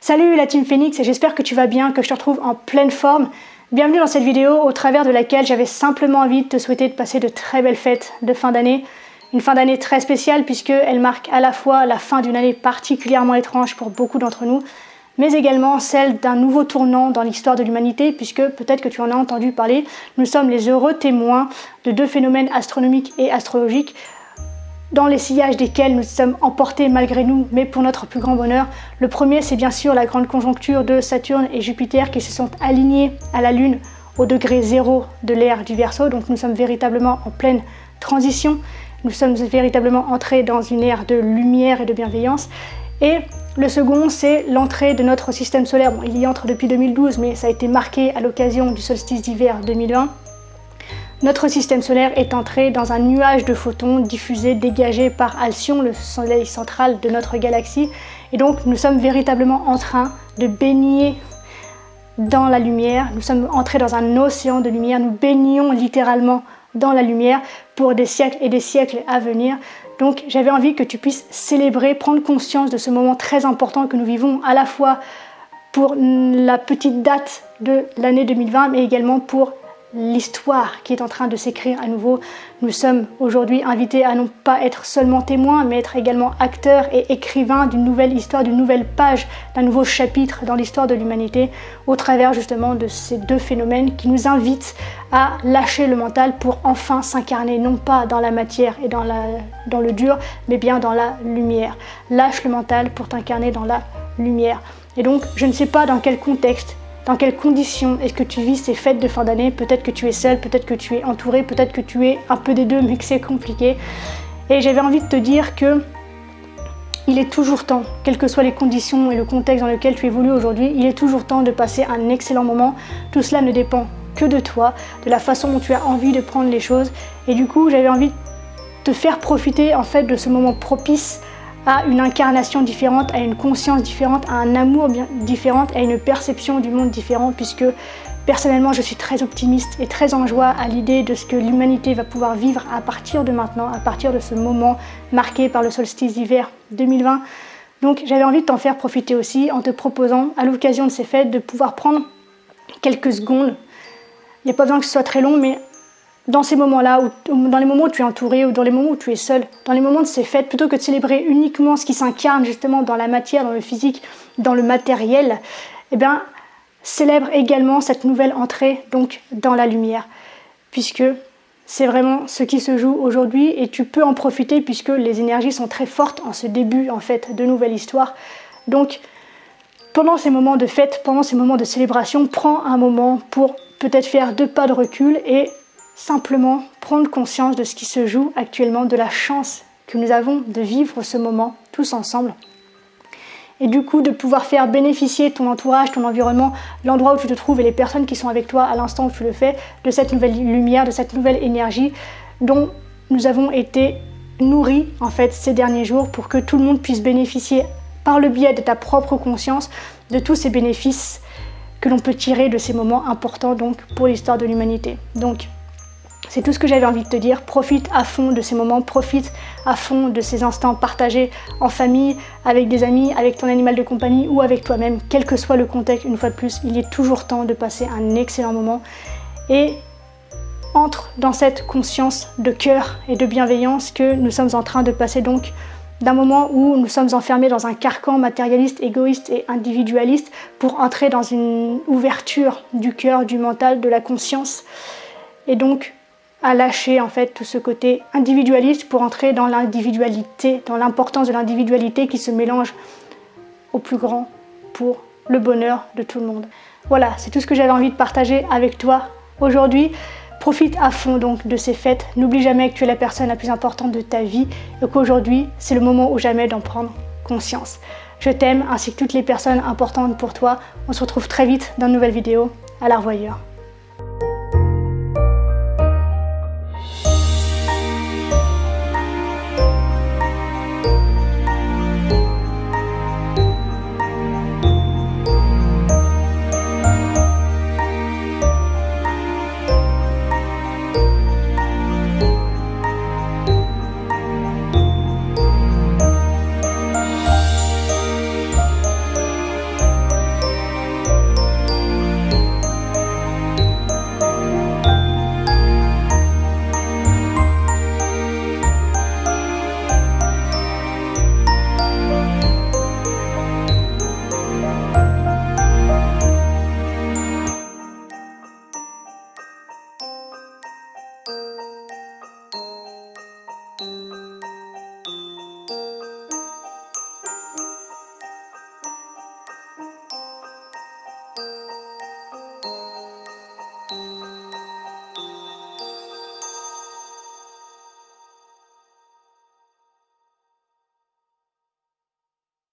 Salut la Team Phoenix et j'espère que tu vas bien, que je te retrouve en pleine forme. Bienvenue dans cette vidéo au travers de laquelle j'avais simplement envie de te souhaiter de passer de très belles fêtes de fin d'année. Une fin d'année très spéciale puisqu'elle marque à la fois la fin d'une année particulièrement étrange pour beaucoup d'entre nous, mais également celle d'un nouveau tournant dans l'histoire de l'humanité puisque peut-être que tu en as entendu parler, nous sommes les heureux témoins de deux phénomènes astronomiques et astrologiques dans les sillages desquels nous sommes emportés malgré nous, mais pour notre plus grand bonheur. Le premier, c'est bien sûr la grande conjoncture de Saturne et Jupiter qui se sont alignés à la Lune au degré 0 de l'ère du Verseau. Donc nous sommes véritablement en pleine transition. Nous sommes véritablement entrés dans une ère de lumière et de bienveillance. Et le second, c'est l'entrée de notre système solaire. Bon, il y entre depuis 2012, mais ça a été marqué à l'occasion du solstice d'hiver 2020. Notre système solaire est entré dans un nuage de photons diffusés, dégagés par Alcyon, le soleil central de notre galaxie. Et donc nous sommes véritablement en train de baigner dans la lumière. Nous sommes entrés dans un océan de lumière. Nous baignons littéralement dans la lumière pour des siècles et des siècles à venir. Donc j'avais envie que tu puisses célébrer, prendre conscience de ce moment très important que nous vivons à la fois pour la petite date de l'année 2020, mais également pour l'histoire qui est en train de s'écrire à nouveau. Nous sommes aujourd'hui invités à non pas être seulement témoins, mais être également acteurs et écrivains d'une nouvelle histoire, d'une nouvelle page, d'un nouveau chapitre dans l'histoire de l'humanité, au travers justement de ces deux phénomènes qui nous invitent à lâcher le mental pour enfin s'incarner, non pas dans la matière et dans le dur, mais bien dans la lumière. Lâche le mental pour t'incarner dans la lumière. Et donc, je ne sais pas dans quel contexte, dans quelles conditions est-ce que tu vis ces fêtes de fin d'année? Peut-être que tu es seul, peut-être que tu es entouré, peut-être que tu es un peu des deux, mais que c'est compliqué. Et j'avais envie de te dire que il est toujours temps, quelles que soient les conditions et le contexte dans lequel tu évolues aujourd'hui, il est toujours temps de passer un excellent moment. Tout cela ne dépend que de toi, de la façon dont tu as envie de prendre les choses. Et du coup, j'avais envie de te faire profiter en fait de ce moment propice à une incarnation différente, à une conscience différente, à un amour différent, à une perception du monde différente, puisque personnellement je suis très optimiste et très en joie à l'idée de ce que l'humanité va pouvoir vivre à partir de maintenant, à partir de ce moment marqué par le solstice d'hiver 2020. Donc j'avais envie de t'en faire profiter aussi en te proposant à l'occasion de ces fêtes de pouvoir prendre quelques secondes. Il n'y a pas besoin que ce soit très long, mais dans ces moments-là, ou dans les moments où tu es entouré, ou dans les moments où tu es seul, dans les moments de ces fêtes, plutôt que de célébrer uniquement ce qui s'incarne justement dans la matière, dans le physique, dans le matériel, eh bien, célèbre également cette nouvelle entrée donc dans la lumière, puisque c'est vraiment ce qui se joue aujourd'hui et tu peux en profiter puisque les énergies sont très fortes en ce début en fait de nouvelle histoire. Donc, pendant ces moments de fête, pendant ces moments de célébration, prends un moment pour peut-être faire 2 pas de recul et simplement prendre conscience de ce qui se joue actuellement, de la chance que nous avons de vivre ce moment tous ensemble. Et du coup, de pouvoir faire bénéficier ton entourage, ton environnement, l'endroit où tu te trouves et les personnes qui sont avec toi à l'instant où tu le fais, de cette nouvelle lumière, de cette nouvelle énergie dont nous avons été nourris en fait ces derniers jours pour que tout le monde puisse bénéficier par le biais de ta propre conscience de tous ces bénéfices que l'on peut tirer de ces moments importants donc pour l'histoire de l'humanité. Donc, c'est tout ce que j'avais envie de te dire. Profite à fond de ces moments, profite à fond de ces instants partagés en famille, avec des amis, avec ton animal de compagnie ou avec toi-même, quel que soit le contexte. Une fois de plus, il est toujours temps de passer un excellent moment et entre dans cette conscience de cœur et de bienveillance que nous sommes en train de passer donc d'un moment où nous sommes enfermés dans un carcan matérialiste, égoïste et individualiste pour entrer dans une ouverture du cœur, du mental, de la conscience et donc à lâcher en fait tout ce côté individualiste pour entrer dans l'individualité, dans l'importance de l'individualité qui se mélange au plus grand pour le bonheur de tout le monde. Voilà, c'est tout ce que j'avais envie de partager avec toi aujourd'hui. Profite à fond donc de ces fêtes. N'oublie jamais que tu es la personne la plus importante de ta vie et qu'aujourd'hui, c'est le moment ou jamais d'en prendre conscience. Je t'aime ainsi que toutes les personnes importantes pour toi. On se retrouve très vite dans une nouvelle vidéo. À la revoyure.